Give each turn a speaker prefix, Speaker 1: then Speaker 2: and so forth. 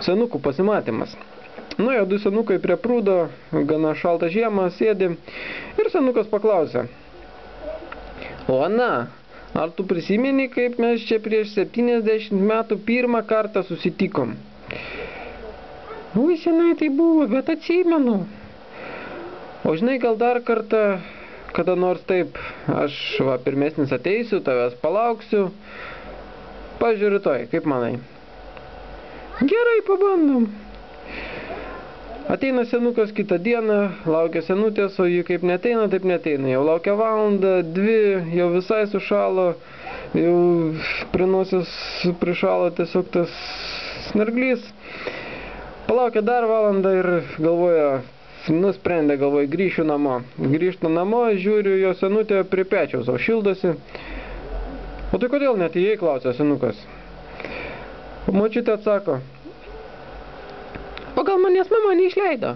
Speaker 1: senukų pasimatymas. Nu, jau 2 senukai prie prūdo, gana šaltą žiemą, sėdi ir senukas paklausė: o Ana, ar tu prisimeni, kaip mes čia prieš 70 metų pirmą kartą susitikom? Ui, senai tai buvo, bet atsimenu. O žinai, gal dar kartą, kada nors taip, aš pirmesnis ateisiu, tavęs palauksiu. Pavyzdžiui, rytoj, kaip manai? Gerai, pabandom. Ateina senukas kitą dieną, laukia senutės, o ji kaip neteina, taip neteina. Jau laukia valandą, 2, jau visai sušalo, jau prie nosies prišalo tiesiog tas snarglys. Palaukia dar valandą ir galvoja, grįšiu namo. Grįžtu namo, žiūriu, jo senutė prie pečiaus, o šildosi. O tai kodėl neatėjai, klausia senukas. O močiutė atsako: o gal manęs mama neišleido?